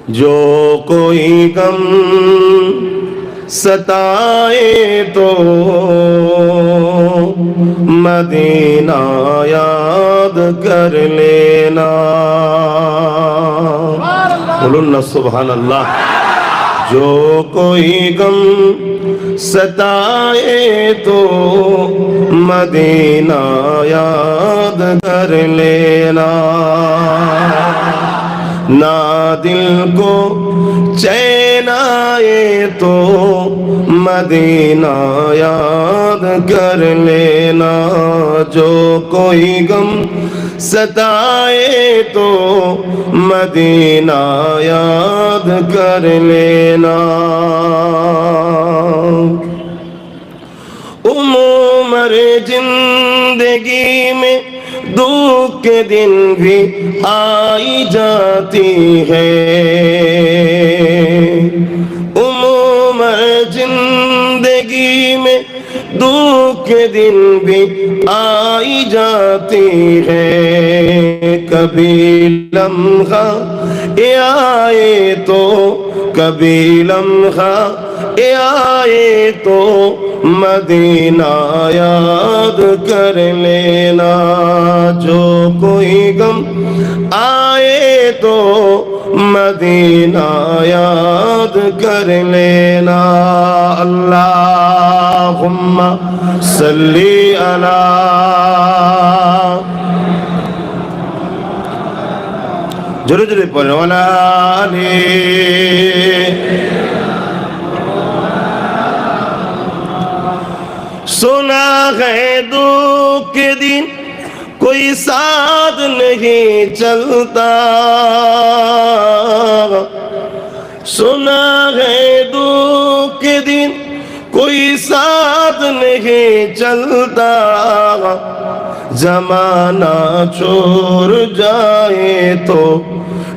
जो कोई गम सताए तो मदीना याद कर लेना। बोलून ना सुभान अल्लाह। जो कोई गम सताए तो मदीना याद कर लेना। ना दिल को चैन आए तो मदीना याद कर लेना। जो कोई गम सताए तो मदीना याद कर लेना। उम्र जिंदगी में दुख के दिन भी आई जाती है। उम्र जिंदगी में दुख के दिन भी आई जाती है। कभी लम्हा ये आए तो कभी लम्हा ये आए तो मदीना याद कर लेना। जो कोई गम आए तो मदीना याद कर लेना। अल्लाहुम्मा सल्ली अला। जोरे जोरे पढ़ो वाला सुना है दुख के दिन कोई साथ नहीं चलता। सुना है दुख के दिन कोई साथ नहीं चलता। जमाना छोड़ जाए तो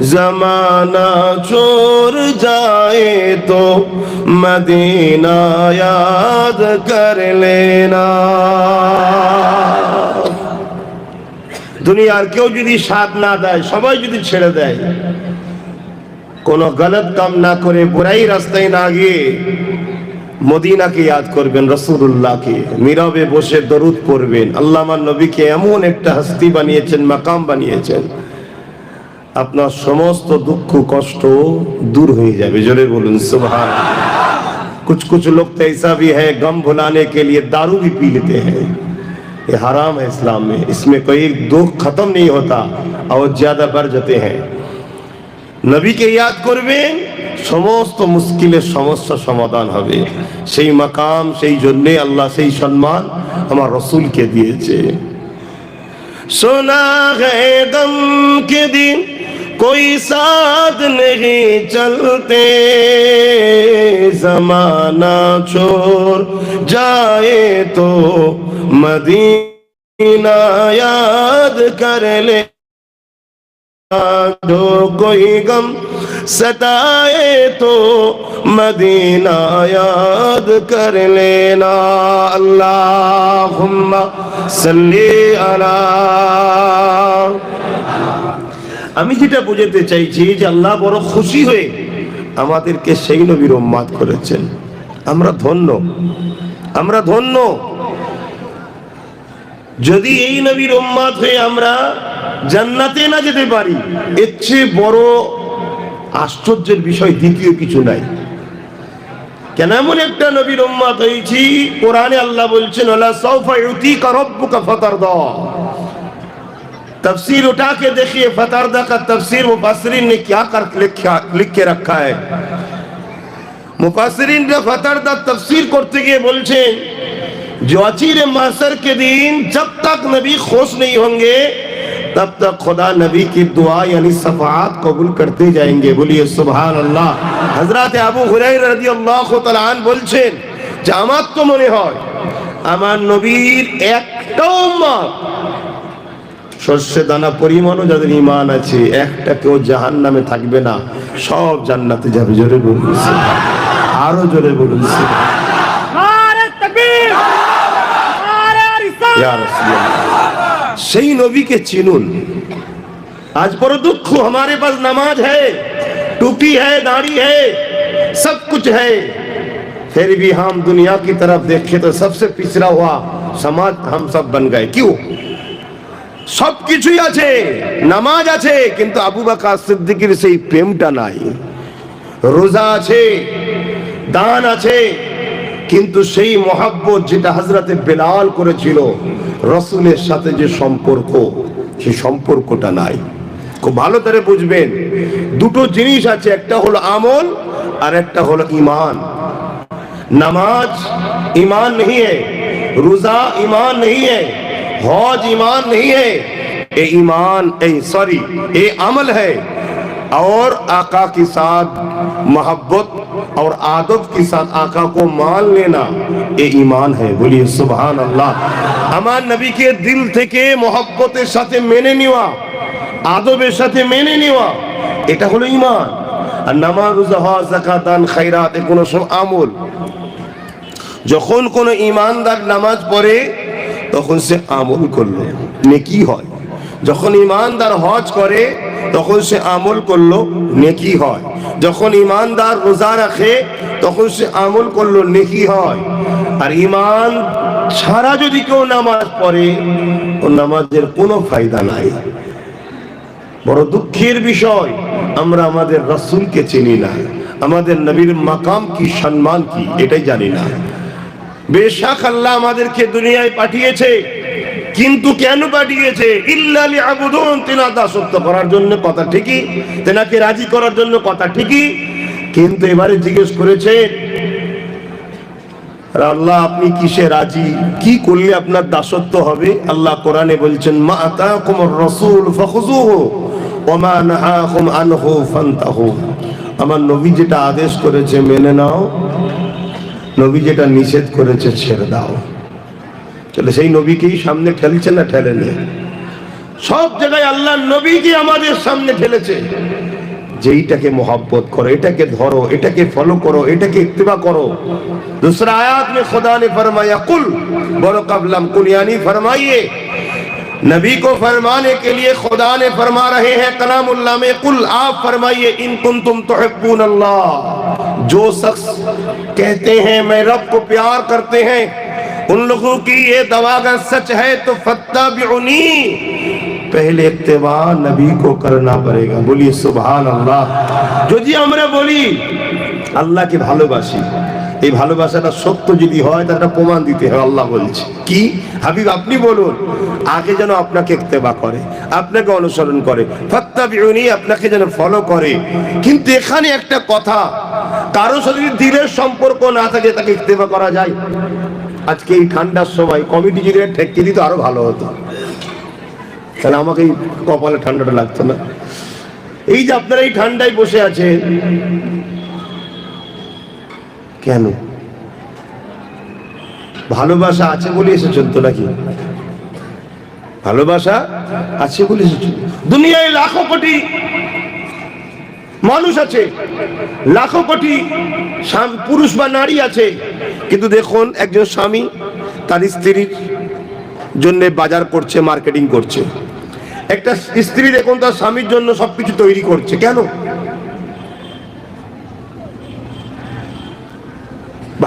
जमाना छोड़ जाए तो मदीना याद कर लेना। दुनियार केउ यदि साथ ना देয় সবাই যদি ছেড়ে দেয় কোনো গলত কাম না করে বুরাই রাস্তায় না গিয়ে মদিনাকে ইয়াদ করবেন, রাসূলুল্লাহকে নীরবে বসে দরুদ পড়বেন। আল্লাহ আমার নবীকে এমন একটা হস্তি বানিয়েছেন, মাকাম বানিয়েছেন, আপনার সমস্ত দুঃখ কষ্ট दूर हो जाए। जोरे बोलूं सुभान। कुछ कुछ लोग तो ऐसा भी है गम भुलाने के लिए दारू भी पी लेते हैं। ये हराम है इस्लाम में। इसमें कोई दुख खत्म नहीं होता और ज्यादा बढ़ जाते हैं। नबी के याद করবেন সমস্ত মুশকিলের সমস্যা সমাধান হবে। সেই মাকাম সেই জন্য আল্লাহ সেই সম্মান আমার রাসূলকে দিয়েছে। सोना है गम के दिन कोई साथ नहीं चलते। जमाना छोड़ जाए तो मदीना याद कर ले। जो कोई गम सताए तो मदीना याद कर लेना। अल्लाहुम्मा सल्ली अला। আমি যেটা বুঝাতে চাইছি যে আল্লাহ বড় খুশি হয়ে আমাদেরকে সেই নবীর উম্মত করেছেন। আমরা ধন্য, আমরা ধন্য। যদি এই নবীর উম্মত হয়ে আমরা জান্নাতে না যেতে পারি এর চেয়ে বড় আশ্চর্যের বিষয় দ্বিতীয় কিছু নাই। কেন এমন একটা নবীর উম্মত হয়েছি? কোরআনে আল্লাহ বলছেন ওয়ালা সাউফা ইউতিকা রাব্বুকা ফাতারদা। तफसीर उठा के देखिए फतरदा का तफसीर मुफस्सिरीन ने क्या कर लिख के रखा है। मुफस्सिरीन ने फतरदा तफसीर करते गए बोलছেন जो अचीरे महशर के दिन जब तक नबी खुश नहीं होंगे तब तक खुदा नबी की दुआ यानी शफाअत कबूल करते जाएंगे। बोलिए सुभान अल्लाह। हजरत अबू हुरैरा রাদিয়াল্লাহু তাআলা আন বলছেন যে আমার তো মনে হয় আমার নবীর একটা উম্মত শস্যে দানা পরিমাণও যাদের ঈমান আছে একটা কেউ জাহান্নামে থাকবে না, সব জান্নাতে যাবে। জোরে বলুন আরো জোরে বলুন নারে তাকবীর নারে রিসালাত। ইয়া রাসূলুল্লাহ সেই নবীকে চিনুন। आज बड़ा दुख हमारे पास नमाज है टोपी है, दाढ़ी है, सब कुछ है, फिर भी हम दुनिया की तरफ देखें तो सबसे पिछड़ा हुआ समाज हम सब बन गए। क्यों? सब কিছুই আছে, নামাজ আছে, কিন্তু আবু বকর সিদ্দিকের সেই প্রেমটা নাই। রোজা আছে, দান আছে, কিন্তু সেই মহব্বত যেটা হযরতে বেলাল করেছিল রাসূলের সাথে যে সম্পর্ক, সেই সম্পর্কটা নাই। খুব ভালো করে বুঝবেন, দুটো জিনিস আছে, একটা হলো আমল আর একটা হলো ঈমান। नमाज ईमान नहीं है, रोजा ईमान नहीं है, हज ईमान नहीं है, ये ईमान ये अमल है। और आका के साथ मोहब्बत और आदब के साथ आका को मान लेना, ये ईमान है। बोलिए सुभान अल्लाह। আমার নবীকে দিল থেকে মোহব্বতের সাথে মেনে নেওয়া, আদবের সাথে মেনে নেওয়া, এটা হলো ঈমান। আর নামাজ, রোজা, হজ, যাকাত, দান, খায়রাত এগুলো সব আমল। যখন কোন ঈমানদার নামাজ পড়ে তখন সে আমল করলো, নেকি হয়। যখন ঈমানদার হজ করে তখন সে আমল করলো, নেকি হয়। যখন ঈমানদার রোজা রাখে তখন সে আমল করলো, নেকি হয়। আর ঈমান ছাড়া যদি কেউ নামাজ পড়ে ও নামাজের কোনো ফায়দা নাই। বড় দুঃখের বিষয়, আমরা আমাদের রাসূলকে চিনি না, আমাদের নবীর মাকাম কি, সম্মান কি, এটাই জানি না। বেশক আল্লাহ আমাদেরকে দুনিয়ায় পাঠিয়েছে, কিন্তু কেন পাঠিয়েছে? ইল্লা লিআবুদুন, তিনার দাসত্ব করার জন্য, কথা ঠিকই, তেনাকে রাজি করার জন্য, কথা ঠিকই। কিন্তু এবারে জিজ্ঞেস করেছে, আল্লাহ আপনি কিসে রাজি, কি করলে আপনার দাসত্ব হবে? আল্লাহ কোরআনে বলছেন, মা আতাকুমুর রাসূল ফাখুযুহু ওয়া মা নাহাকুম আনহু ফান্তাহু। আমার নবী যেটা আদেশ করেছে মেনে নাও, নবী যেটা নিষেধ করেছে ছেড়ে দাও। চলে সেই নবীকেই সামনে ঠেলছে না ঠেলেনি? সব জায়গায় আল্লাহ নবীকে আমাদের সামনে ঠেলেছে, যেইটাকে मोहब्बत करो, এটাকে ধরো, এটাকে ফলো করো, এটাকে ইত্তিবা করো। दूसरा आयत में खुदा ने फरमाया कुल बोलो कबलम कुल, यानी फरमाइए। नबी को फरमाने के लिए खुदा ने फरमा रहे हैं कलामुल्लाह में, कुल आप फरमाइए, इन कुंतुम तुहिब्बून अल्लाह, जो शख्स कहते हैं मैं रब को प्यार करते हैं, उन लोगों की ये दवा अगर सच है तो फत्तबिउनी, पहले इत्तिबा नबी को करना पड़ेगा। बोलिए सुभान अल्लाह। যদি আমরা বলি আল্লাহকে ভালোবাসি, এই ভালোবাসাটা সত্য যদি হয় তার একটা প্রমাণ দিতে হয়। আল্লাহ বলছে কি, হাবিব আপনি বলুন, আগে যেন আপনাকে ইত্তেবা করে, আপনাকে অনুসরণ করে, ফাত্তাবিউনি, আপনাকে যেন ফলো করে। কিন্তু এখানে একটা কথা, কারো সাথে দিলের সম্পর্ক না থাকে তাকে ইত্তেবা করা যায়? আজকে এই ঠান্ডার সময় কমিটি যদি ঠেকিয়ে দিত আরো ভালো হতো, তাহলে আমাকে এই কপালে ঠান্ডাটা লাগতো না। এই যে আপনারা এই ঠান্ডায় বসে আছেন কেন? ভালোবাসা আছে বলে এসেছেন তো নাকি? ভালোবাসা আছে বলে এসেছেন। দুনিয়ায় লাখো কোটি মানুষ আছে, লাখো কোটি পুরুষ বা নারী আছে, কিন্তু দেখুন একজন স্বামী তার স্ত্রীর জন্য বাজার করছে, মার্কেটিং করছে। একটা স্ত্রী দেখুন তার স্বামীর জন্য সবকিছু তৈরি করছে। কেন?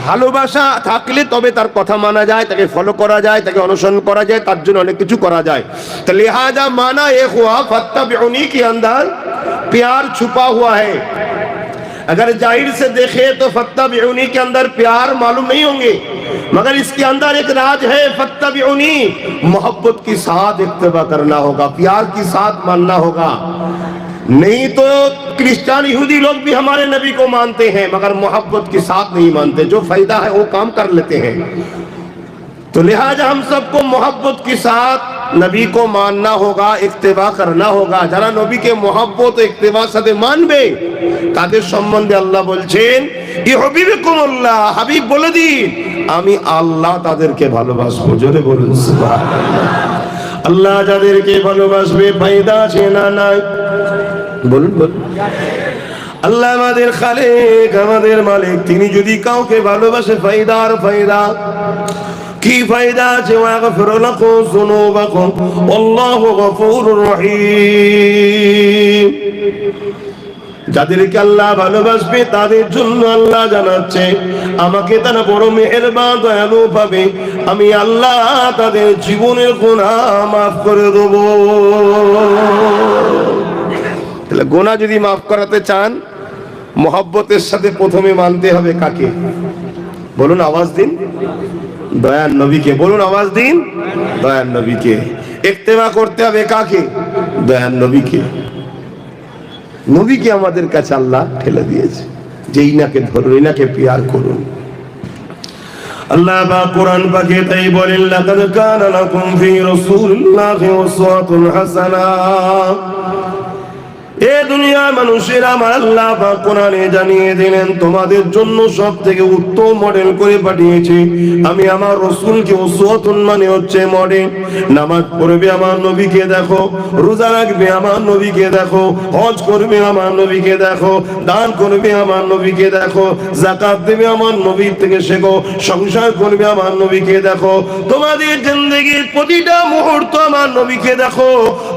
ভালোবাসা থাকলে তবে তার কথা মানা যায়, তাকে ফলো করা যায়, তাকে অনুসরণ করা যায়, তার জন্য অনেক কিছু করা যায়। তো লিহাজা माना ये हुआ फत्तबिउनी के अंदर प्यार छुपा हुआ है। अगर जाहिर से देखे तो फत्तबिउनी के अंदर प्यार मालूम नहीं होंगे, मगर इसके अंदर एक राज है, फत्तबिउनी, मोहब्बत के साथ इत्तिबा करना होगा, प्यार के साथ मानना होगा। नहीं तो क्रिश्चियन यहूदी लोग भी हमारे नबी को मानते हैं मगर मोहब्बत के साथ नहीं मानते, जो फायदा है वो काम कर लेते हैं। तो लिहाजा हम सबको मोहब्बत के साथ नबी को मानना होगा, इत्तिबा करना होगा। যারা নবীকে मोहब्बत ও ইত্তিবার সাথে মানবে তাদের সম্বন্ধে আল্লাহ বলছেন ইউহিব্বুকুমুল্লাহ, হাবিব বলে দিন আমি আল্লাহ তাদেরকে ভালোবাসবো। জোরে বলুন সুবহানাল্লাহ। আল্লাহ যাদেরকে ভালোবাসবে ফায়দা আছে না নাই? বলুন বলুন। আল্লাহ আমাদের খালেক, আমাদের মালিক, তিনি যদি কাউকে ভালোবাসে ফায়দা আর ফায়দা। কি ফায়দা আছে? ওয়াগফির লাকুম যুনুবাকুম আল্লাহু গফুরুর রহিম। যাদেরকে আল্লাহ ভালোবাসবে তাদের জন্য আল্লাহ জানাচ্ছে আমাকে তারা বড় মেহেরবান দয়ালু পাবে, আমি আল্লাহ তাদের জীবনের গুনাহ মাফ করে দেব। তাহলে গুনাহ যদি মাফ করাতে চান মহব্বতের সাথে প্রথমে মানতে হবে কাকে? বলুন আওয়াজ দিন, দয়ার নবীকে। বলুন আওয়াজ দিন, দয়ার নবীকে। ইত্তেবা করতে হবে কাকে? দয়ার নবীকে। নবীকে আমাদের কাছে আল্লাহ ঠেলে দিয়েছে যে ইনাকে ধরুন, ইনাকে পিয়ার করুন। আল্লাহ বা কোরআন পাকে তাই বলেন লাকাদ কানা লাকুম ফি রাসূলিল্লাহি উসওয়াতুন হাসানাহ। এ দুনিয়ার মানুষেরা আমার আল্লাহ পাক কোরআনে জানিয়ে দিলেন তোমাদের জন্য সবথেকে উত্তম মডেল করে পাঠিয়েছি আমি আমার রাসূলকে। উসওয়াতুন মানে হচ্ছে মডেল। নামাজ পড়বে আমার নবীকে দেখো, রোজা রাখবে আমার নবীকে দেখো, হজ করবে আমার নবীকে দেখো, দান করবে আমার নবীকে দেখো, যাকাত দেবে আমার নবীর থেকে শেখো, সংসার করবে আমার নবীকে দেখো, তোমাদের জিন্দেগির প্রতিটা মুহূর্ত আমার নবীকে দেখো,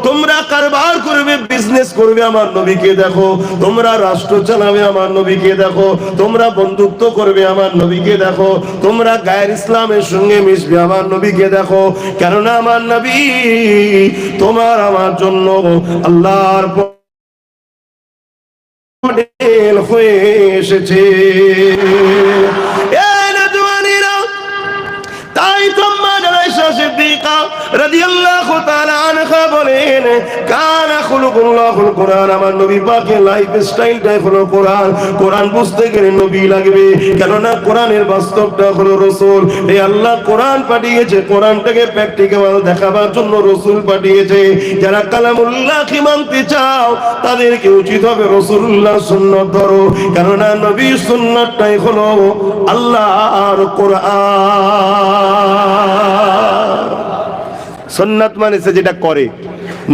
তোমরা কারবার করবে, বিজনেস করবে আমার নবীকে দেখো, তোমরা রাষ্ট্র চালাবে আমার নবীকে দেখো, তোমরা বন্ধুত্ব করবে আমার নবীকে দেখো, তোমরা গায়ের ইসলামের সঙ্গে মিশবে আমার নবীকে দেখো। কেননা আমার নবী তোমার আমার জন্য আল্লাহর মডেল হয়ে এসেছে। তাই তো আয়েশা সিদ্দিকা রাদিয়াল্লাহু তাআলা আনহা বলেন কানা খুলুকুল্লাহুল কোরআন। আমার নবী পাকের লাইফ স্টাইলটাই হলো কোরআন। কোরআন বুঝতে গেলে নবী লাগবে, কেননা কোরআনের বাস্তবটা হলো রাসূল। এই আল্লাহ কোরআন পাঠিয়েছে, কোরআনটাকে প্র্যাকটিক্যাল দেখাবার জন্য রাসূল পাঠিয়েছে। যারা কালামুল্লাহকে মানতে চাও তাদেরকে উচিত হবে রাসূলুল্লাহর সুন্নাত ধরো, কেননা নবীর সুন্নাতটাই হলো আল্লাহর কোরআন। সুন্নাত মানে সে যেটা করে,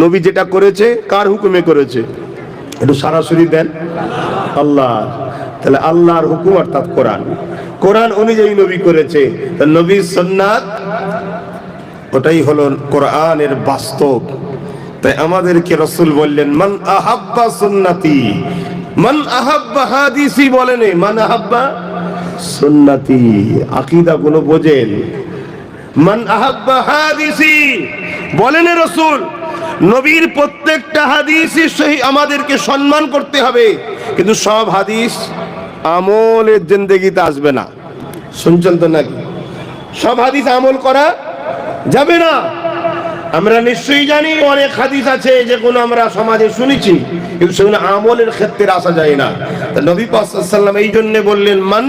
নবী যেটা করেছে কার হুকুমে করেছে? একটু সরাসরি দেন আল্লাহ। তাহলে আল্লাহর হুকুম অর্থাৎ কোরআন, কোরআন অনুযায়ী নবী করেছে। নবীর সুন্নাত ওটাই হলো কোরআনের বাস্তব। তাই আমাদেরকে রাসূল বললেন মান আহাব্বা সুন্নতি, মান আহাব্বা হাদিসি বলেন, মান আহাব্বা সুন্নতি। আকীদা গুলো বোঝেন। মান আহাব্বা হাদিসি বলেন রাসূল, নবীর প্রত্যেকটা হাদিসই সহি আমাদেরকে সম্মান করতে হবে, কিন্তু সব হাদিস আমলের জিন্দেগিতে আসবে না। শুনছেন তো নাকি? সব হাদিস আমল করা যাবে না। আমরা নিশ্চয়ই জানি অনেক হাদিস আছে যেগুলো আমরা সমাজে শুনেছি, কিন্তু সেগুলো আমলের ক্ষেত্রে আসা যায় না। নবী পাক সাল্লাল্লাহু আলাইহি ওয়াসাল্লাম এই জন্য বললেন মান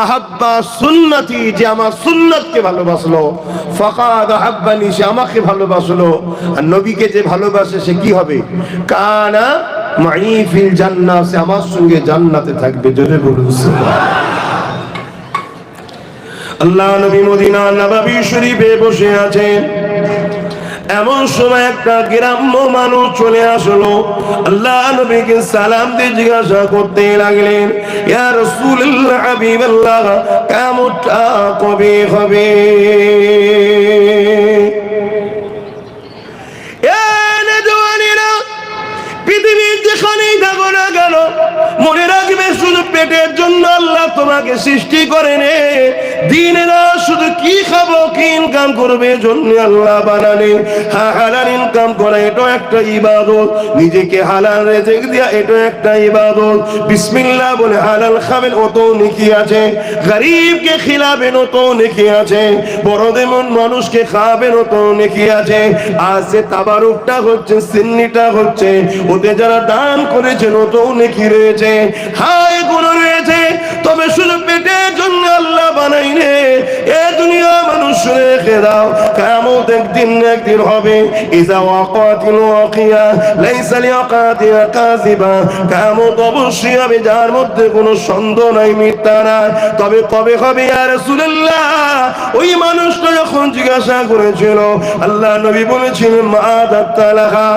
আহাব্বা সুন্নতি, যে আমার সুন্নাতকে ভালোবাসলো, ফাকাদ আহাব্বানি, সে আমাকে ভালোবাসলো। আর নবীকে যে ভালোবাসে সে কি হবে? কানা মাই ফিল জান্নাহ, সে আমার সঙ্গে জান্নাতে থাকবে। জোরে বলুন সুবহানাল্লাহ। আল্লাহ নবী মদিনা নববী শরীফে বসে আছেন, এমন সময় একটা গ্রাম্য মানুষ চলে আসলো। আল্লাহ নবীকে সালাম দিয়ে জিজ্ঞাসা করতে লাগলেন, ইয়া রাসূলুল্লাহ হাবিবাল্লাহ, কিয়ামতটা কবে হবে? পৃথিবীর যেখানেই থাকো না কেন মনে রাখবে শুধু পেটের জন্য আল্লাহ তোমাকে সৃষ্টি করেনি। দিনেরা শুধু কি খাবো, কি ইনকাম করবে জন্য আল্লাহ বানালেন। হালাল ইনকাম করা এটা একটা ইবাদত, নিজেকে হালাল রিজিক দেয়া এটা একটা ইবাদত। বিসমিল্লাহ বলে হালাল খাবেন ওতো নেকি আছে, গরীবকে খিলাবেন ওতো নেকি আছে, বড়দেমন মানুষকে খাবেন ওতো নেকি আছে। আজ যে তাবারুকটা হচ্ছে, সিন্নিটা হচ্ছে, ওতে যারা দান করেছেন ওতো নেকি রয়েছে। হায় গুণ রয়েছে, তবে শুধু পেটের জন্য আল্লাহ বানাইনে। এ দুনিয়া মানুষ রেখে দাও, কিয়ামত একদিন হবে। ইজা ওয়াকাতিল ওয়াকিয়া লাইসা লিওয়াকাতিহা কাযিবা, কিয়ামত অবশ্যই হবে যার মধ্যে কোনো সন্দেহ নাই, মিথ্যা নাই। তবে কবে হবে ইয়া রাসূলুল্লাহ? ওই মানুষটা যখন জিজ্ঞাসা করেছিল, আল্লাহ নবী বলেছিলেন মাদাতালাহা,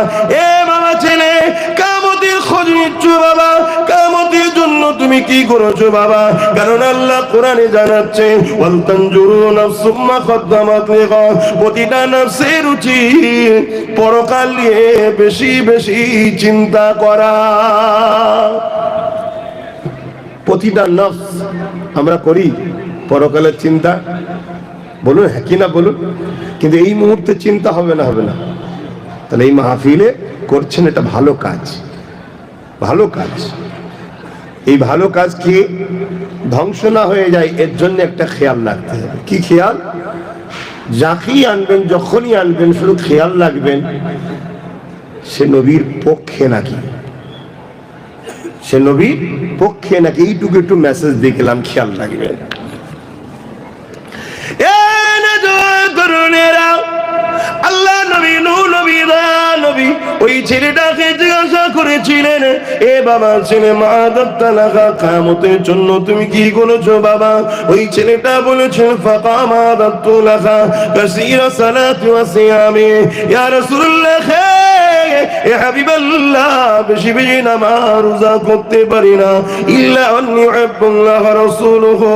এ বাবা ছেলে, কিয়ামতের খোঁজ নিচ্ছ বাবা, কিয়ামতের জন্য তুমি কি করেছো বাবা? কারণ আল্লাহ কোরআনে জানাচ্ছে ওয়াল তানজুরু নাফসুম মা কদ্দামাত লিগাদ, প্রতিটা নফসের উচিত পরকাল নিয়ে বেশি বেশি চিন্তা করা। প্রতিটা নফস আমরা করি পরকালের চিন্তা, বলুন হ্যাঁ কি না বলুন। কিন্তু এই মুহূর্তে চিন্তা হবে না, হবে না। তাহলে এই মাহফিলে করছেন, এটা ভালো কাজ, ভালো কাজ। এই ভালো কাজ কি ধ্বংস না হয়ে যায় এর জন্য একটা খেয়াল রাখতে হবে। কি খেয়াল? যাকেই আনবেন, যখনই আনবেন, শুধু খেয়াল রাখবেন সে নবীর পক্ষে নাকি, সে নবীর পক্ষে নাকি, এইটুকু একটু মেসেজ দেখলাম, খেয়াল রাখবেন। আল্লাহ নবী, নবী ওই ছেলেটাকে জিজ্ঞাসা করেছিলেন, এ বাবা ছেলে, মা দাত্তালাকা, কিয়ামতের জন্য তুমি কি করেছো বাবা? ওই ছেলেটা বলেছেন ফাকামা দাত্তুলাকা কাসীরা সালাতি ওয়া সিয়ামি, ইয়া রাসূলুল্লাহ, এ হাবিবাল্লাহ, বেশি বেশি নামাজ রোজা করতে পারি না, ইল্লা আন্নী উহিব্বুল্লাহ ওয়া রাসূলুহু,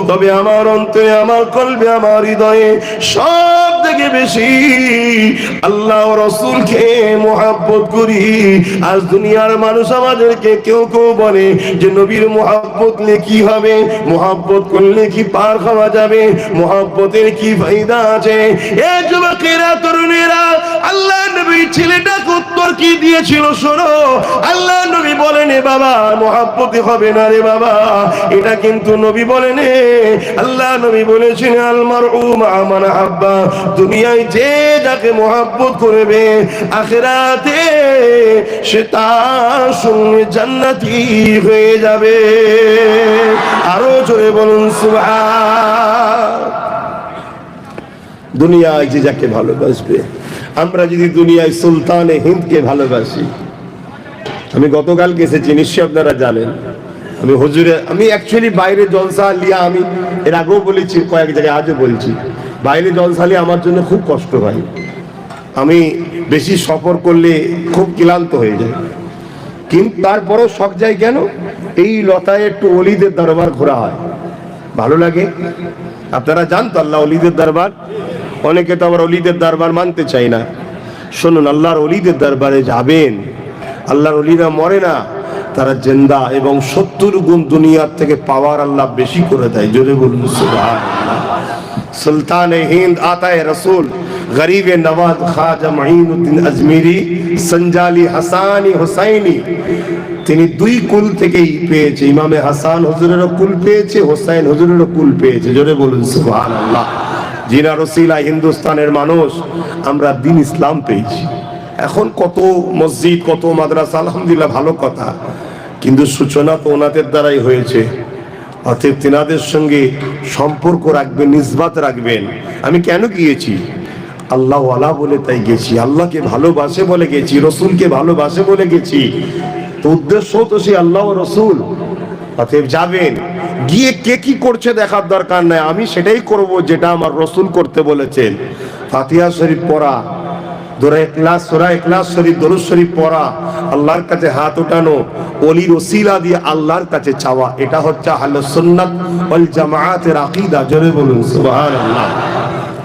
তবে আমার অন্তরে, আমার কলবে, আমার হৃদয়ে সব থেকে বেশি আল্লাহ ও রাসূলকে মুহাব্বত করি। আজ দুনিয়ার মানুষ আমাদেরকে কেউ কেউ বলে যে নবীর মুহাব্বত নিয়ে কি হবে, মুহাব্বত করলে কি পার খাওয়া যাবে, মুহাব্বতের কি ফায়দা আছে? এ যুবকেরা, তরুণেরা, আল্লাহ নবী ছেলেটাকে উত্তর কি দিয়েছিল শোনো। আল্লাহ নবী বলেন, এ বাবা মুহাব্বতে হবে না রে বাবা, এটা কিন্তু নবী বলেন। আল্লাহ নবী বলেছেন আল মারউ মা মান আহাব্বা, দুনিয়ায় যে যাকে মুহাব্বত করবে আখিরাতে সে তার সঙ্গে জান্নাতি হয়ে যাবে। আরো জোরে বলুন সুবহান। দুনিয়ায় যে যাকে ভালোবাসবে, আমরা যদি দুনিয়ায় সুলতানে হিন্দকে ভালোবাসি, আমি গতকাল গেছেছি, নিশ্চয়ই আপনারা জানেন, আমি হুজুরে, আমি অ্যাকচুয়ালি বাইরে জলসা লিয়া, আমি এর আগেও বলেছি কয়েক জায়গায়, আজও বলছি, বাইরে জলসা লিয়া আমার জন্য খুব কষ্ট হয়। আমি বেশি সফর করলে খুব ক্লান্ত হয়ে যায়, কিন্তু তারপরও শখ যায় কেন, এই লতায় একটু অলিদের দরবার ঘোরা হয়, ভালো লাগে। আপনারা জানতো আল্লাহ অলিদের দরবার, অনেকে তো আবার অলিদের দরবার মানতে চাই না। শুনুন, আল্লাহর অলিদের দরবারে যাবেন, আল্লাহর অলিরা মরে না, তারা জিন্দা, এবং 70 গুণ দুনিয়ার থেকে পাওয়ার আল্লাহ বেশি করে দেয়। জোরে বলুন সুবহানাল্লাহ। সুলতানে হিন্দ আতায়ে রাসূল গরিবে নওয়াজ খাজা মুঈনুদ্দিন আজমিরি সঞ্জালি হাসানি হুসাইনি, তিনি দুই কুল থেকেই পেয়েছে, ইমামে হাসান হুজুরেরও কুল পেয়েছে, হোসাইন হুজুরেরও কুল পেয়েছে। জোরে বলুন সুবহানাল্লাহ। জিনার ওসিলায় হিন্দুস্তানের মানুষ আমরা দ্বীন ইসলাম পেয়েছি। এখন কত মসজিদ, কত মাদ্রাসা, আলহামদুলিল্লাহ, ভালো কথা, কিন্তু সূচনা তো ওনাদের দ্বারাই হয়েছে। অতএব তিনাদের সঙ্গে সম্পর্ক রাখবেন, নিসবাত রাখবেন। আমি কেন গিয়েছি? আল্লাহ ওয়ালা বলে তাই গেছি, আল্লাহকে ভালোবাসে বলে গেছি, রসুলকে ভালোবাসে বলে গেছি, তো উদ্দেশ্য তো সেই আল্লাহ ও রসুল। অতএব যাবেন, গিয়ে কে কি করছে দেখার দরকার নাই, আমি সেটাই করব যেটা আমার রসুল করতে বলেছেন। ফাতিহা শরীফ পড়া, সূরা ইখলাস শরীফ, দরুদ শরীফ পড়া, আল্লাহর কাছে হাত উঠানো, ওলির ওসিলা দিয়ে আল্লাহর কাছে চাওয়া, এটা হচ্ছে আহলুস সুন্নাত ওয়াল জামাআতের আকীদা। জোরে বলুন সুবহানাল্লাহ।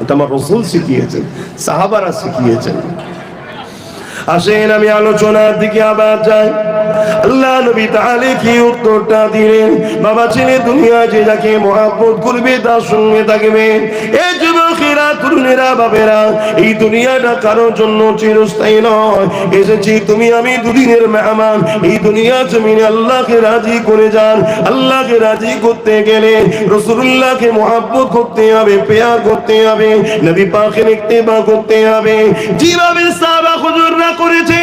এটা আমার রাসূল শিখিয়েছেন, সাহাবারা শিখিয়েছেন। আসেন আমি আলোচনার দিকে আবার যাই। আল্লাহ নবী তাহলে কি উত্তরটা দিলেন? বাবা ছেলে দুনিয়া যে যাকে মহব্বত করবে তার সঙ্গে থাকবে। এই যুবকেরা, তরুণেরা, বাবেরা, এই দুনিয়াটা কারোর জন্য চিরস্থায়ী নয়। এসেছি তুমি আমি দুদিনের মেহমান। এই দুনিয়া জমিনে আল্লাহকে রাজি করে যান। আল্লাহকে রাজি করতে গেলে রাসূলুল্লাহকে মহব্বত করতে হবে, প্যার করতে হবে, নবী পাকের ইত্তেবা করতে হবে, যেভাবে সাহাবা হুজুররা করেছে।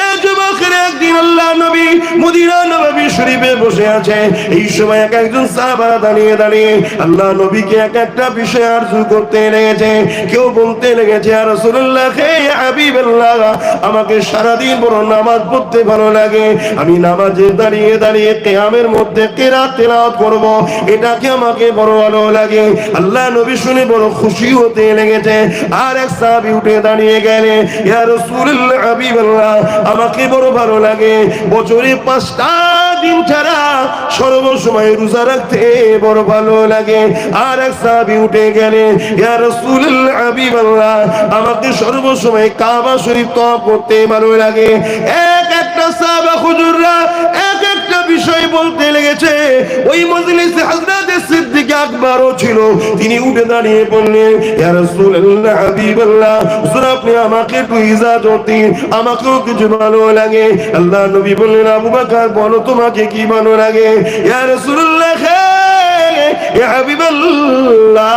এই যুবকেরা একদিন আল্লাহ নবী মদিনা নববী শরীফে বসে আছে। এই সময় একজন সাহাবা দাঁড়িয়ে দাঁড়িয়ে আল্লাহ নবীকে এক একটা বিষয় আরজু করতে লেগেছে। কেউ বলতে লেগেছে, ইয়া রাসূলুল্লাহ, হে হাবিবাল্লাহ, আমাকে সারাদিন বড় নামাজ পড়তে ভালো লাগে, আমি নামাজে দাঁড়িয়ে দাঁড়িয়ে কিয়ামের মধ্যে কিরাত তেলাওয়াত করব, এটাকে আমাকে বড় ভালো লাগে। আল্লাহ নবী শুনে বড় খুশি হতে লেগেছে। আর এক সাহাবী উঠে দাঁড়িয়ে গেলেন, ইয়া রাসূলুল্লাহ, হাবিবাল্লাহ, আমাকে বড় ভালো লাগে বছরে 5টা দিন ছাড়া সর্ব সর্বসময় রোজা রাখতে বড় ভালো লাগে। আর এক সাহাবী উঠে গেলেন, ইয়া রাসূলুল্লাহ হাবিবাল্লাহ, আমাকে সর্বসময় কাবা শরীফ তওয়াফ করতে ভালো লাগে। একটা সাহাবা হুজুররা এক একটা বিষয় বলতে লেগেছে। ওই মজলিসে হযরত সিদ্দিক আকবরও ছিল। তিনি উঠে দাঁড়িয়ে বললেন, ইয়া রাসূলুল্লাহ হাবিবাল্লাহ, হুজুর আপনি আমাকে একটু ইজাজত দিন, আমাকেও কিছু ভালো লাগে। আল্লাহ নবী বললেন, আবু বকর বলো তোমাকে কি ভালো লাগে? ইয়া রাসূলুল্লাহ ইয়া হাবিবাল্লাহ,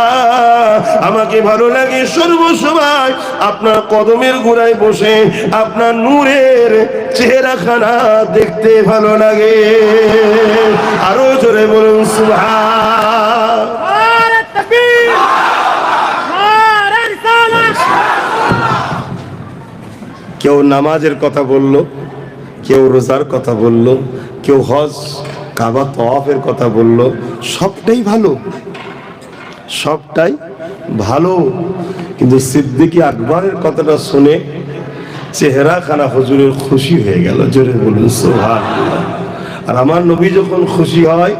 আমাকে ভালো লাগে সর্বসময় আপনার কদমের গোড়ায় বসে আপনার নূরের চেহারাখানা দেখতে ভালো লাগে। আরো জোরে বলুন সুবহান। কেউ নামাজের কথা বলল, কেউ রোজার কথা বলল, কেউ হজ কাবা তওয়াফের কথা বলল। সবটাই ভালো, সবটাই ভালো, কিন্তু সিদ্দিক আকবরের কথাটা শুনে চেহারা খানা হুজুরের খুশি হয়ে গেল। জোরে বলুন সুবহানাল্লাহ। আর আমার নবী যখন খুশি হয়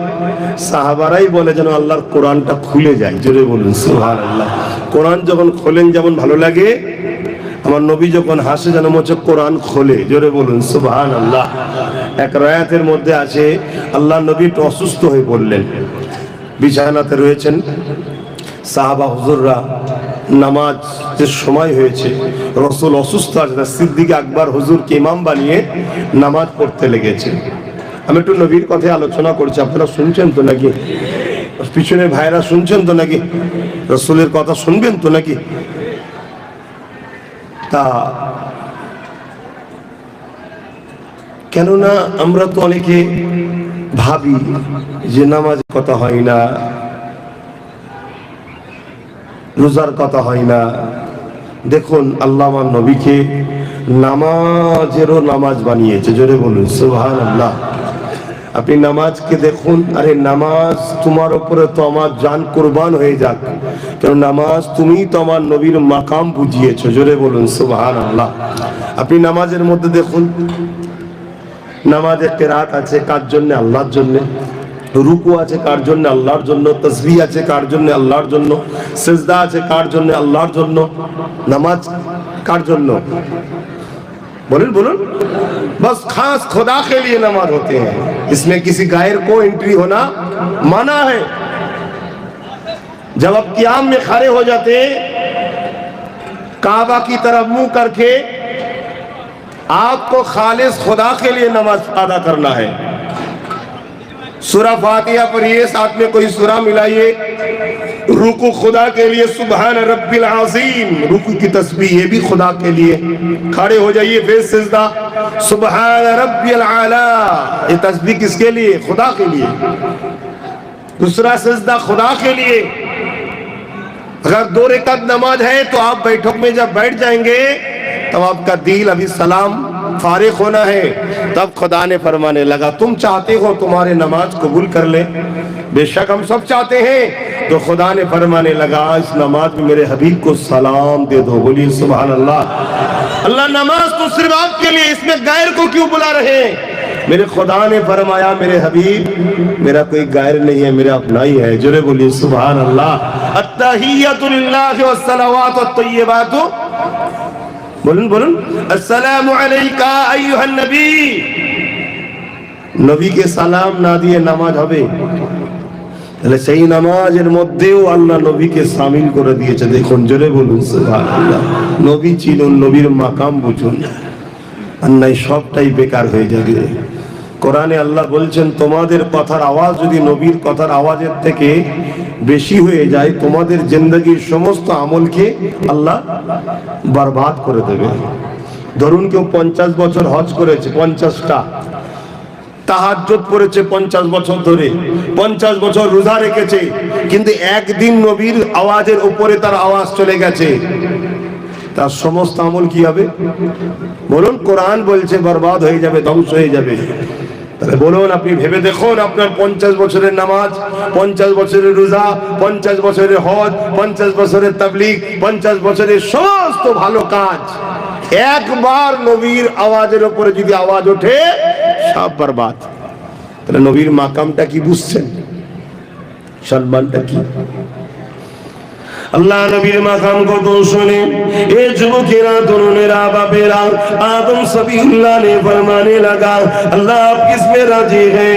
সাহাবারাই বলে যেন আল্লাহর কোরআনটা খুলে যায়। জোরে বলুন সুবহানাল্লাহ। কোরআন যখন খোলেন যেমন ভালো লাগে, আমার নবী যখন হাসে যেন মনে হচ্ছে কোরআন খোলে। জোরে বলুন সুবহানাল্লাহ। এক রায়াতের মধ্যে আছে আল্লাহ নবী একটু অসুস্থ হয়ে পড়লেন, বিছানাতে রয়েছেন। সাহাবা হুজুররা নামাজের সময় হয়েছে, রাসূল অসুস্থ আছে, সিদ্দিক আকবর হুজুরকে ইমাম বানিয়ে নামাজ পড়তে লেগেছে। আমি একটু নবীর কথায় আলোচনা করছি, আপনারা শুনছেন তো নাকি? পিছনে ভাইরা শুনছেন তো নাকি? রাসূলের কথা শুনবেন তো নাকি? তা কেননা আমরা তো অনেকে ভাবি যে নামাজের কথা হয় না, রোজার কথা হয় না। দেখুন আল্লাহ আমার নবীকে নামাজেরও নামাজ বানিয়েছে। জোরে বলুন সুবহানাল্লাহ। আপনি নামাজকে দেখুন, আরে নামাজ তোমার উপরে তো আমার জান কুরবান হয়ে যাক, কারণ নামাজ তুমি তো আমার নবীর মাকাম বুঝিয়েছো। জোরে বলুন সুবহানাল্লাহ। আপনি নামাজের মধ্যে দেখুন, নামাজের কিরাত আছে কার জন্য? আল্লাহর জন্য। রুকু আছে কার জন্য? আল্লাহর জন্য। তাসবিহ আছে কার জন্য? আল্লাহর জন্য। সিজদা আছে কার জন্য? আল্লাহর জন্য। নামাজ কার জন্য? बोलूं बोलूं बस खास खुदा के लिए नमाज होते हैं, इसमें किसी गायर को एंट्री होना मना है। जब आप क़ियाम में खड़े हो जाते काबा की तरफ मुंह करके, आपको खालिस खुदा के लिए नमाज अदा करना है। सूरा फातिहा पढ़िए, साथ में कोई सूरा मिलाइए। रुकू खुदा के लिए, सुबहान रब्बिल अज़ीम, रुकू की तस्बीह ये भी खुदा के लिए। खड़े हो जाइए, फिर सिजदा, सुबहान रब्बिल आला, ये तस्बीह किसके लिए? खुदा के लिए। दूसरा सिजदा खुदा के लिए। अगर 2 रकात नमाज है तो आप बैठक में जब बैठ जाएंगे तब आपका दिल अभी सलाम फारिग होना है, तब खुदा ने फरमाने लगा तुम चाहते हो तुम्हारे नमाज कबूल कर ले, बेशक हम सब चाहते हैं। तो खुदा ने फरमाने लगा इस नमाज में मेरे हबीब को सलाम दे दो। बोलिए सुभान अल्लाह। अल्लाह नमाज तो सिर्फ आपके लिए, इसमें गैर को क्यों बुला रहे हैं? मेरे खुदा ने फरमाया मेरे हबीब मेरा कोई गैर नहीं है, मेरा अपना ही है। जोरे बोलिए सुभान अल्लाह। अत्तहिय्यतु लिल्लाहि वस्सलावातु अत्तय्यिबातु, बोलूं बोलूं, अस्सलामु अलैका अय्युहन नबी। नबी के सालाम ना दिए नामाज হবে? তাহলে সেই নামাজের মধ্যেও আল্লাহ নবীকে শামিল করে দিয়েছে। দেখুন, জোরে বলুন সুবহানাল্লাহ। নবী চিনুন, নবীর মাকাম বুঝুন, আর নাই সবটাই বেকার হয়ে যাবে। কোরআনে আল্লাহ বলছেন তোমাদের কথার আওয়াজ যদি নবীর কথার আওয়াজের থেকে বেশি হয়ে যায়, তোমাদের জিন্দেগীর সমস্ত আমলকে আল্লাহ বরবাদ করে দেবে। ধরুন কেউ 50 বছর হজ করেছে, 50টা তাহাজ্জুদ পড়েছে 50 বছর ধরে, 50 বছর রোজা রেখেছে, কিন্তু একদিন নবীর আওয়াজের উপরে তার আওয়াজ চলে গেছে, তার সমস্ত আমল কি হবে? বলুন, কোরআন বলছে বরবাদ হয়ে যাবে, ধ্বংস হয়ে যাবে। তাহলে বলুন, আপনি ভেবে দেখুন, আপনার 50 বছরের নামাজ, 50 বছরের রোজা, 50 বছরের হজ, 50 বছরের তাবলীগ, 50 বছরের সমস্ত ভালো কাজ, একবার নবীর আওয়াজের উপরে যদি আওয়াজ ওঠে সব বরবাদ। তাহলে নবীর মাকামটা কি বুঝছেন, সম্মানটা কি? আল্লাহ নবীর মাকাম কত শুনে এ যুবকেরা, তরুণেরা, বাপেরা, আদম সবিউল্লাহ ने फरमाने लगा अल्लाह आप किस में राजी है,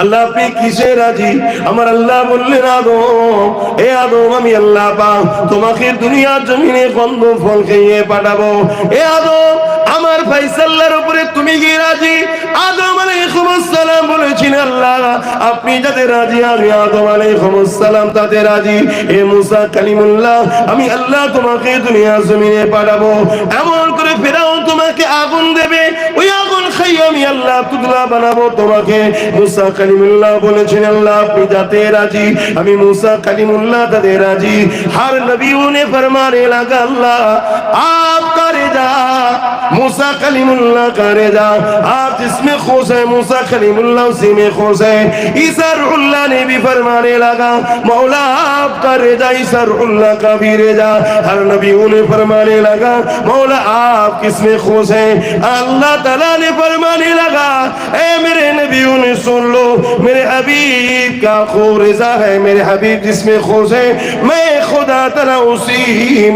আল্লাহ আপনি কিসে রাজি? আমার আল্লাহ বললেন আদম, এ আদম আমি আল্লাহ পাক তোমাকে দুনিয়ার জমিনে গন্ধ ফল খেয়ে পাঠাবো। এ আদম আমার ফায়সালার উপরে তুমি কি রাজি? আদম আলাইহিস সালাম বলেছেন আল্লাহ আপনি যাতে রাজি আমি আদম আলাইহিস সালাম তাতে রাজি। এ মুসা কালিমুল্লাহ আমি আল্লাহ তোমাকে দুনিয়ার জমিনে পাঠাবো, এমন করে ফেরাউন তোমাকে আগুন দেবে, ওই আগুন খাইয়ে আমি আল্লাহ তুদলা বানাবো তোমাকে। মুসা কালিমুল্লাহ বলেছেন আল্লাহ আপনি যাতে রাজি আমি মুসা কালিমুল্লাহ তাতে রাজি। हर नबियों ने फरमाने लगा अल्लाह आपका रेजा मूसा कलीमुल्लाह का रेजा, आप जिसमें खुश है मूसा कलीमुल्लाह उसी में खुश है। ईसा रूहुल्लाह ने भी फरमाने लगा मौला आपका रेजा ईसा रूहुल्लाह का भी रेजा। हर नबियों ने फरमाने लगा मौला आप किसमें खुश हैं? अल्लाह ताला ने फरमाने लगा ए मेरे नबियों ने सुन लो मेरे हबीब का खूब रेजा है, मेरे हबीब जिसमें खुश है मैं खुदा ताला उसी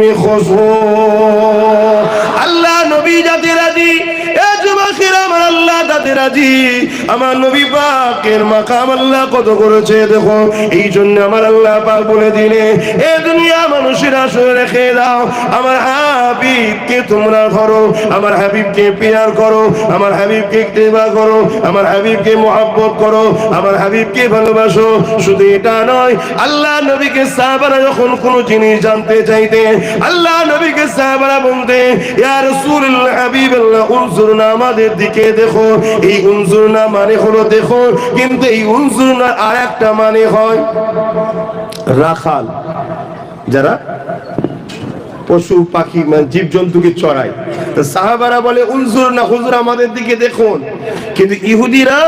में खुश हूँ। अल्लाह नबी जाते राजी এ যুবকেরা আমার আল্লাহ তাতে রাজি। আমার নবী পাকের মাকাম আল্লাহ কত করেছে দেখো, এই জন্য আমার আল্লাহ পাক বলে দিলে এ দুনিয়া মানুষেরা শুনে রেখে দাও আমার হাবিবকে তোমরা ধরো, আমার হাবিবকে প্যার করো, আমার হাবিবকে ইত্তেবা করো, আমার হাবিবকে মহব্বত করো, আমার হাবিবকে ভালোবাসো। শুধু এটা নয়, আল্লাহ নবীকে সাহাবারা যখন কোনো জিনিস জানতে চাইতেন আল্লাহ নবীকে সাহাবারা বলতেন ইয়া রাসূলুল্লাহ হাবিবাল্লাহ উনজুরনা আমাদের দিকে দেখো। এই উনজুরনা মানে হলো দেখো, কিন্তু এই উনজুরনা আরেকটা মানে হয় রাখাল, যারা পশু পাখি মানে জীবজন্তুকে চড়ায়। তো সাহাবারা বলে উনজুরনা হুজুর আমাদের দিকে দেখুন, কিন্তু ইহুদিরা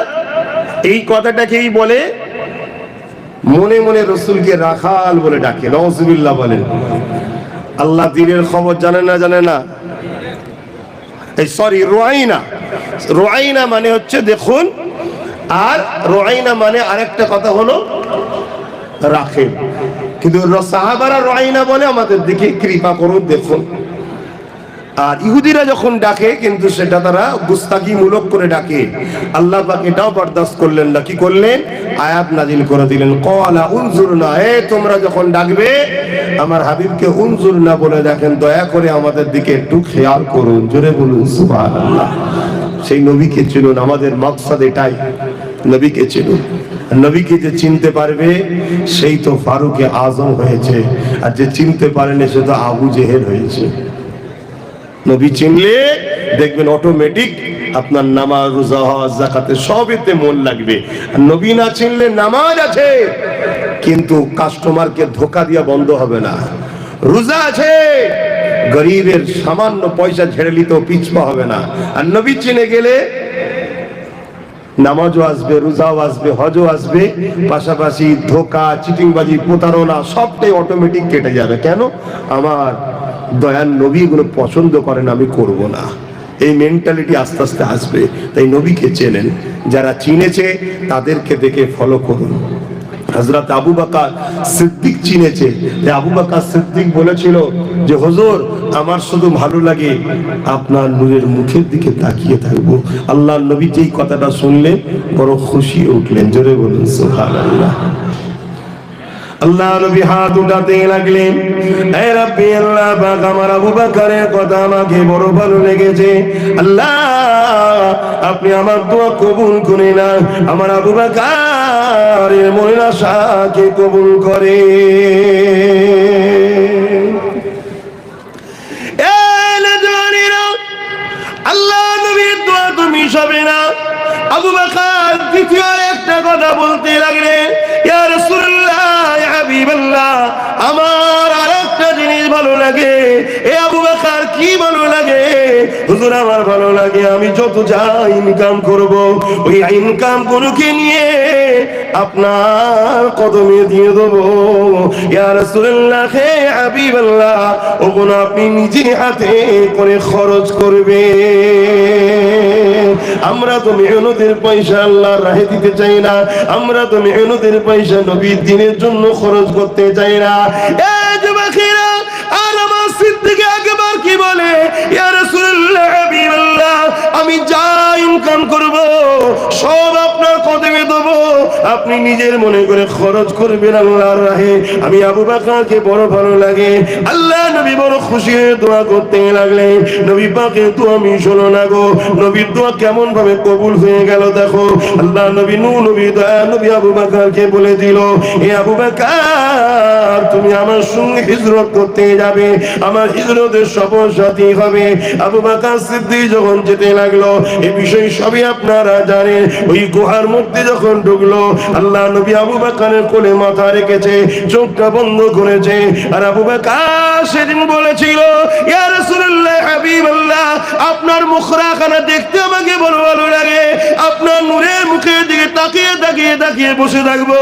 এই কথাটাকেই বলে মনে মনে রসুলকে রাখাল বলে ডাকে, নাউজুবিল্লাহ বলেন। আল্লাহ দিনের খবর জানে না, জানে না, এই সরি রুআইনা, রুআইনা মানে হচ্ছে দেখুন, আর রুআইনা মানে আরেকটা কথা হলো রাখেন, কিন্তু সাহাবারা রুআইনা বলে আমাদের দিকে কৃপা করুন দেখুন। আর ইহুদিরা যখন ডাকে কিন্তু সেটা তারা গুস্তাখি মূলক করে ডাকে। আল্লাহ পাক এটাও বরদাস্ত করলেন না, কি করলেন? আয়াত নাজিল করে দিলেন ক্বালা উনজুরনা, এ তোমরা যখন ডাকবে আমার হাবিবকে উনজুরনা বলে দেখেন, দয়া করে আমাদের দিকে একটু খেয়াল করুন। জোরে বলুন সুবহানাল্লাহ। সেই নবীকে চিনুন, আমাদের মাকসাদ এটাই, নবীকে চিনুন। নবীকে যে চিনতে পারবে সেই তো ফারুকে আজম হয়েছে, আর যে চিনতে পারেনি সে তো আবু জেহেল হয়েছে। নবী চিনলে দেখবেন অটোমেটিক আপনার নামাজ রোজা হজ যাকাতে সবেতে মন লাগবে। আর নবী না চিনলে নামাজ আছে কিন্তু কাস্টমারকে ধোকা দিয়া বন্ধ হবে না, রোজা আছে গরিবের সামান্য পয়সা ঝেড়ে নিতেও পিছপা হবে না। আর নবী চিনে গেলে নামাজও আসবে, রোজাও আসবে, হজও আসবে, পাশাপাশি ধোকা, চিটিংবাজি, প্রতারণা সবটাই অটোমেটিক কেটে যাবে। কেন? আমার দয়াল নবী এগুলো পছন্দ করেন, আমি করব না, এই মেন্টালিটি আস্তে আস্তে আসবে। তাই নবীকে চেনেন, যারা চিনেছে তাদেরকে দেখে ফলো করুন। হযরত আবু বকর সিদ্দিক চিনেছে, যে আবু বকর সিদ্দিক বলেছিল যে হুজুর আমার শুধু ভালো লাগে আপনার নূরের মুখের দিকে তাকিয়ে থাকবো। আল্লাহর নবী যেই কথাটা শুনলেন বড় খুশি উঠলেন। জোরে বলুন সুবহানাল্লাহ। আল্লাহ নবী হাত উঠাতে লাগলেন, হে রাব্বি আল্লাহ পাক আমার আবু বকরের কথা আমাকে বড় ভালো লেগেছে, আল্লাহ আপনি আমার দোয়া কবুল করে না, আমার আবু বকরের মনের আশাকে কবুল করে। আল্লাহ নবীর দোয়া তো মিস হবে না। আবু বকর দ্বিতীয় একটা কথা বলতে লাগলেন, ইয়া রাসূলুল্লাহ ইয়া হাবিবাল্লাহ আমার আরেকটা জিনিস ভালো লাগে। এ আবু বকর কি ভালো লাগে? হুজুর আমার ভালো লাগে আমি যত যা ইনকাম করব ওই ইনকাম গুলোকে নিয়ে আপনার কদমে দিয়ে দেবো। ইয়া রাসূলুল্লাহ, হে হাবিবাল্লাহ, ওগুলো আপনি নিজে হাতে করে খরচ করবে। আমরা তো মেহনতের পয়সা আল্লাহর রাহে দিতে চাই না, আমরা তো মেহনতের পয়সা নবীর দ্বীনের জন্য খরচ করতে চাই না। এই যুবকেরা, আর আমার সিদ্দিক আকবর কি বলে, ইয়া রাসূলুল্লাহ, হাবিবাল্লাহ, আমি যা ইনকাম করব সব আপনার কদমে দেব, আপনি নিজের মনে করে খরচ করবেন আল্লাহর রাহে। আমি আবু বকরকে বড় ভালো লাগে, আল্লাহ নবী বড় খুশি হয়ে দোয়া করতে লাগলেন। নবী পাকের দোয়া আমি শোনো না গো, নবীর দোয়া কেমন ভাবে কবুল হয়ে গেল দেখো। আল্লাহ নবী নবী দয়া নবী আবু বকরকে বলে দিল, হে আবু বকর, তুমি আমার সঙ্গে হিজরত করতে যাবে, আমার হিজরতের সফর সাথী হবে। আবু বকর সিদ্দিক যখন যেতে লাগলো, এই বিষয় সবই আপনারা জানেন। ওই গুহার মধ্যে যখন ঢুকলো, আল্লাহ নবী আবু বকরের কোলে মাথা রেখেছে, চোখটা বন্ধ করেছে। আর আবু বকর সেদিন বলেছিল, ইয়া রাসূলুল্লাহ, হাবিবাল্লাহ, আপনার মুখরাখানা দেখতে আমাকে বড় ভালো লাগে, আপনার নূরের মুখের দিকে তাকিয়ে তাকিয়ে তাকিয়ে বসে থাকবো,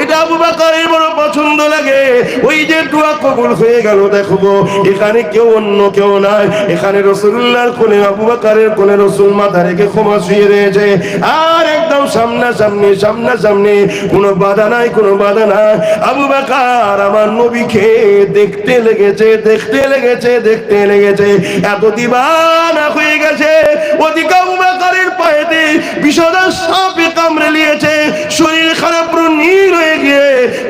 এটা আবু বকরের বড় পছন্দ লাগে। ওই যে দোয়া কবুল হয়ে গেল দেখবো, এখানে কেউ অন্য কেউ নাই, এখানে রাসূলুল্লাহর কোলে আবু বকরের কোলে রাসূল মাথা রেখে ক্ষমা শুয়ে রয়েছে। আর একদম সামনাসামনি সামনাসামনি, কোনো বাধা নাই, কোনো বাধা নাই। আবু বকর আমার নবীকে দেখতে লেগেছে, দেখতে লেগেছে, দেখতে লেগেছে, এত দিবানা হয়ে গেছে। ওদিকে আবু বকরের পায়েতে বিষধর সাপে কামড়ে নিয়েছে, শরীর খারাপ পুরো নীল হয়ে গিয়ে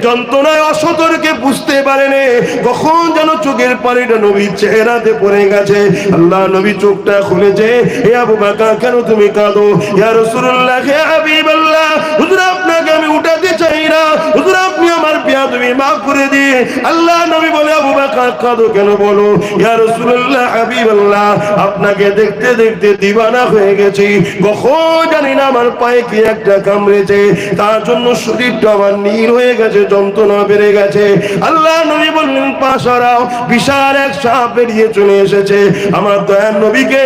যন্ত্রণায় অসতর্কে বুঝতে পারেনি কখন যেন চোখের পানিটা নবীর চেহারাতে পড়ে গেছে। আল্লাহ নবী চোখটা খুলেছে, হে আবু বকর, কেন তুমি কাঁদো? ইয়া রাসূলুল্লাহ, হে হাবিবাল্লাহ, হুজুর আপনাকে আমি উঠাতে চাই না, হুজুর আপনি আমার বেয়াদবি মাফ করে দিন। আল্লাহ নবী বলে, আবু বকর কাঁদো কেন বলো? ইয়া রাসূলুল্লাহ, হাবিবাল্লাহ, আপনাকে দেখতে দেখতে দিবানা হয়ে গেছি, কখন জানি না আমার পায়ে কি একটা কামড়েছে, তার জন্য শরীরটা আমার নীল হয়ে গেছে, যন্ত্রণা বেড়ে গেছে। আল্লাহ নবী বললেন, পা সরাও। বিশাল এক সাপ বেরিয়ে চলে এসেছে। আমার দয়ার নবীকে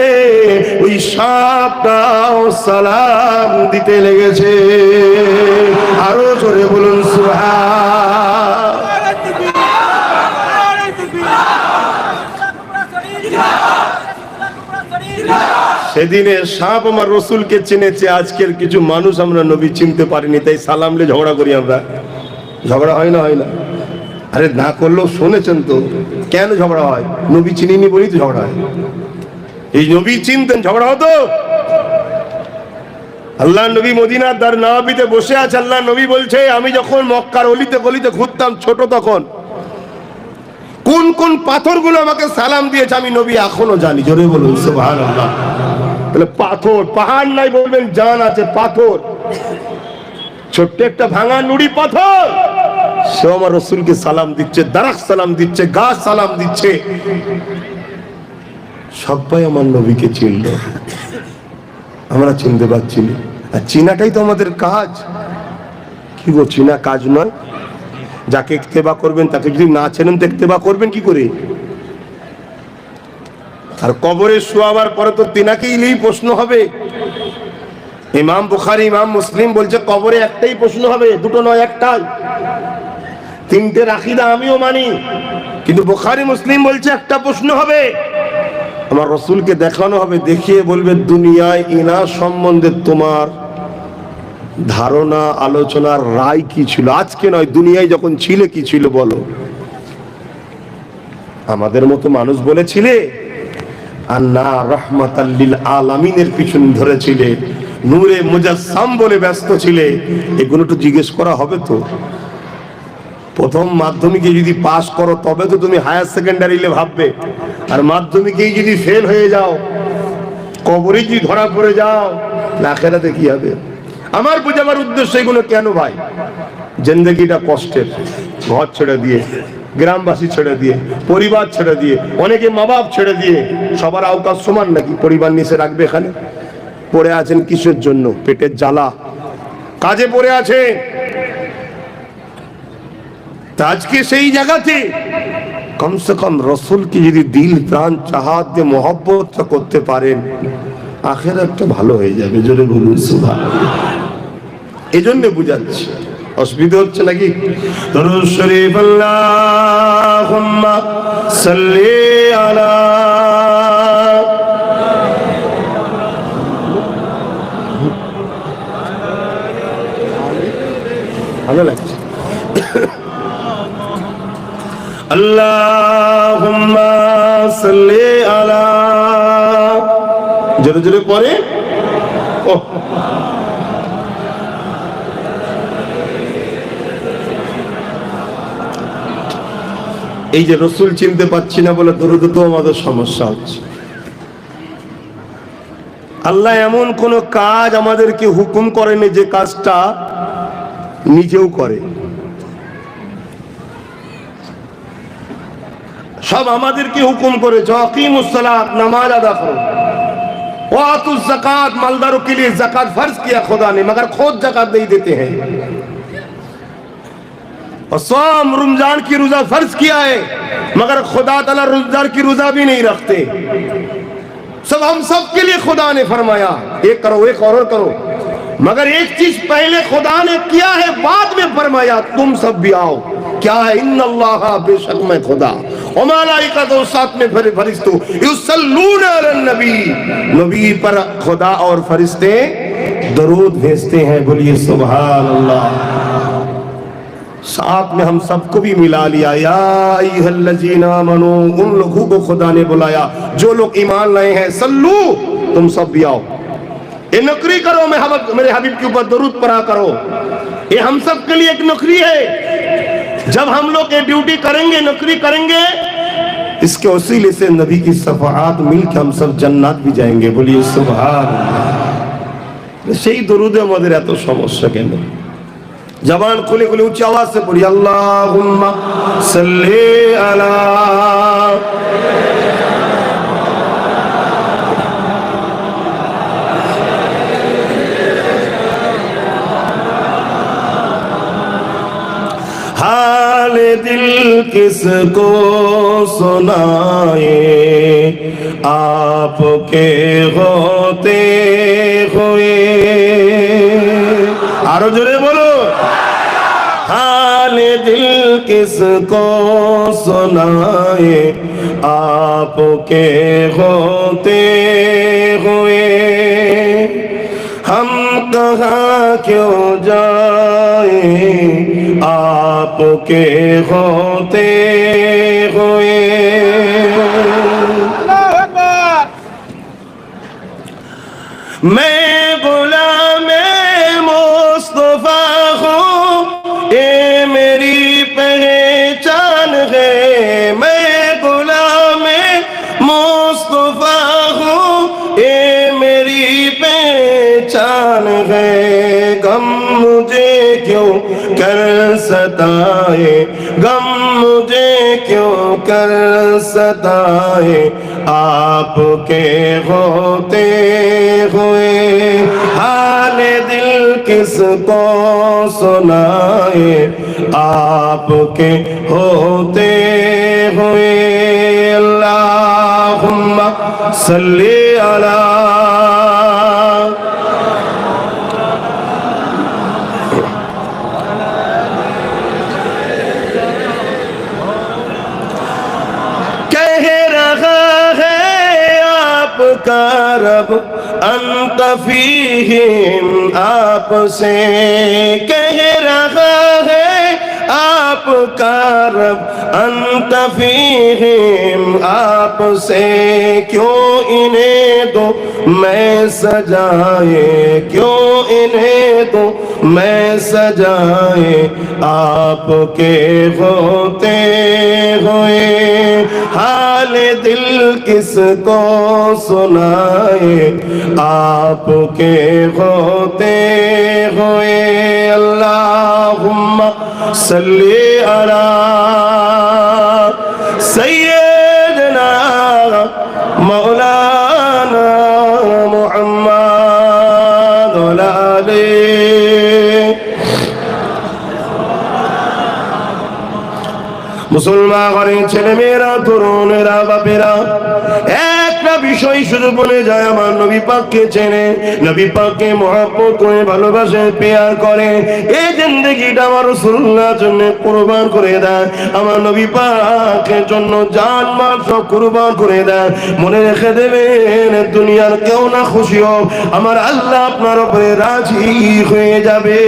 ওই সাপটাও সালাম দিতে লেগেছে। আরো জোরে বলুন সুবহান। সেদিনে সাপ আমার রসুলকে চিনেছে, আজকের কিছু মানুষ আমরা নবী চিনতে পারিনি, তাই সালামলে ঝগড়া করি আমরা। ঝগড়া হয় না? হয় না? আরে না করলেও শুনেছেন তো, কেন ঝগড়া হয়? নবী চিনিনি বলেই তো ঝগড়া হয়। এই নবী চিনতেন, ঝগড়া হতো? আল্লাহ নবী মদিনার দার নওয়াবিতে বসে আছে, আল্লাহ নবী বলছে, আমি যখন মক্কার অলিতে গলিতে ঘুরতাম ছোট, তখন কোন কোন পাথরগুলো আমাকে সালাম দিয়েছে আমি নবী এখনো জানি। জোরে বলুন সুবহানাল্লাহ। তাহলে পাথর, পাহাড় নাই বলবেন, জান আছে পাথর। ছোট্ট একটা ভাঙা নুড়ি পাথর, সে আমার রসুলকে সালাম দিচ্ছে, দারাক সালাম দিচ্ছে, গাছ সালাম দিচ্ছে। সবাই আমার নবীকে চিনল, আমরা চিনতে পারছি না। আর চিনাটাই তো আমাদের কাজ। কি গো, চিনা কাজ নয়? যাকে ইত্তেবা করবেন তাকে যদি না চেনেন তো ইত্তেবা করবেন কি করে? আর কবরে শোয়াবার পরে তো তিনাকেই নিয়ে প্রশ্ন হবে। ইমাম বুখারী, ইমাম মুসলিম বলছে কবরে একটাই প্রশ্ন হবে, দুটো নয়, একটাই। তিনটের আকীদা আমিও মানি, কিন্তু বুখারী মুসলিম বলছে একটা প্রশ্ন হবে। আমার রাসূলকে দেখানো হবে, দেখিয়ে বলবে, দুনিয়ায় ইনার সম্বন্ধে তোমার ধারণা, আলোচনার রায় কি ছিল? আজকে নয়, দুনিয়ায় যখন ছিলে কি ছিল বলো। আমাদের মতো মানুষ বলেছিলে, আর না রাহমাতাল লিল আলামিনের পিছন ধরেছিলে, নূরে মুজাসসাম বলে ব্যস্ত ছিলে, এগুলো তো জিজ্ঞেস করা হবে তো। প্রথম মাধ্যমিকে যদি পাস করো তবে তো তুমি হায়ার সেকেন্ডারিলে ভাববে, আর মাধ্যমিকেই যদি ফেল হয়ে যাও, কবরে যদি ধরা পড়ে যাও, আখিরাতে কি হবে? আমার বোঝাবার উদ্দেশ্য এগুলো কেন ভাই? জিন্দেগিটা কষ্টের, ঘর ছেড়ে দিয়ে, গ্রামবাসী ছেড়ে দিয়ে, পরিবার ছেড়ে দিয়ে, অনেকে মা বাপ ছেড়ে দিয়ে। সবার আওকাশ সমান নাকি? পরিবার নিচে রাখবে? এখানে পড়ে আছেন কিসের জন্য? পেটের জ্বালা, কাজে পড়ে আছে। আজকে সেই জায়গাতে কমসে কম রসুলকে যদি দিল প্রাণ চাহাত দিয়ে মহব্বতটা করতে পারেন, আখিরাতটা ভালো হয়ে যাবে। জোরে বলুন সুবহানাল্লাহ। এই জন্য বুঝাচ্ছি, অসুবিধা হচ্ছে নাকি? দরুদ শরীফ আল্লাহুম্মা সাল্লি আলা ভালো লাগছে। আল্লাহুম্মা সাল্লি আলা, জোরে জোরে পড়ে। ও এই যে রসুল চিনতে পাচ্ছি না বলে দরুদ তো আমাদের সমস্যা হচ্ছে। আল্লাহ এমন কোন কাজ আমাদেরকে হুকুম করেনি যে কাজটা নিজেও করে, সব আমাদেরকে হুকুম করেছে। আকিমুস সালাত, নামাজ আদা করো, ওয়াতুজ যাকাত, मालदारों के लिए ज़कात फर्ज किया खुदा ने, मगर खुद ज़कात नहीं देते हैं। और सोम रमजान की रोजा फर्ज किया है, मगर खुदा ताला रोजेदार की रोजा भी नहीं रखते। सब हम सब के लिए खुदा ने फरमाया एक करो, एक और करो, मगर एक चीज पहले खुदा ने किया है, बाद में फरमाया तुम सब भी आओ। क्या है? इन्नल्लाह, बेशक मैं खुदा, और मलाइकातु, साथ में फरिश्तों, युसल्लूना अलन नबी, नबी पर खुदा और फरिश्ते दरूद भेजते हैं। बोलिए सुभान अल्लाह। साथ में हम सबको भी मिला लिया। या अय्युहल्लज़ीना आमनू, उन लोगों को खुदा ने बुलाया जो लोग ईमान लाए हैं। सल्लू, तुम सब भी आओ, ये नौकरी करो, मेरे हबीब के ऊपर दरूद पढ़ा करो। ये हम सब के लिए एक नौकरी है। जब हम लोग ये ड्यूटी करेंगे, नौकरी करेंगे, इसके वसीले से नबी की शफाअत मिलकर हम सब जन्नत भी जाएंगे। बोलिए सुभान अल्लाह। সেই দরুদে আমাদের এত সমস্যা কেন? জবান খুলে খুলে উচ্চ আওয়াজ से পড়ি, আল্লাহুম্মা সাল্লি আলা, हाल दिल किसको सुनाए, आपके होते हुए। आरो जोरे बोलो, हाल दिल किसको सुनाए, आपके होते हुए। हम कहाँ क्यों जाए, आपके होते हुए। मैं गुलाम मुस्तफा हूँ, ये मेरी पहचान है। मैं गुलाम मुस्तफा हूँ, ये मेरी पहचान है। गम मुझे क्यों कर सताए, गम मुझे क्यों कर सताए, आपके होते हुए। हाल दिल किसको सुनाए, आपके होते हुए। अल्लाहुम्मा सल्ली अला, आपका रब अंत फीहिम, आपसे कह रहा है आपका रब अंत फीहिम, आपसे क्यों इन्हें दो मैं सजाए, क्यों इन्हें दो मैं सजाए, आपके होते हुए। हाल दिल किसको सुनाए, आपके होते हुए। अल्लाहुम्मा सल्ली अला सय्यदना मौलाना मुहम्मद व आले। মুসলমান ঘরের ছেলে মেয়েরা, তরুণেরা, বাপেরা, একটা বিষয় শুধু বলে যায় আমার নবী পাককে চেনে, নবী পাককে মহব্বত করে ভালোবাসে, পেয়ার করে, এই জিন্দেগিটা আমার রাসূলুল্লাহর জন্য কুরবান করে দেয়, আমার নবী পাকের জন্য জান মাল সব কুরবান করে দেয়। মনে রেখে দেবেন, দুনিয়ার কেউ না খুশি হোক, আমার আল্লাহ আপনার উপরে রাজি হয়ে যাবে।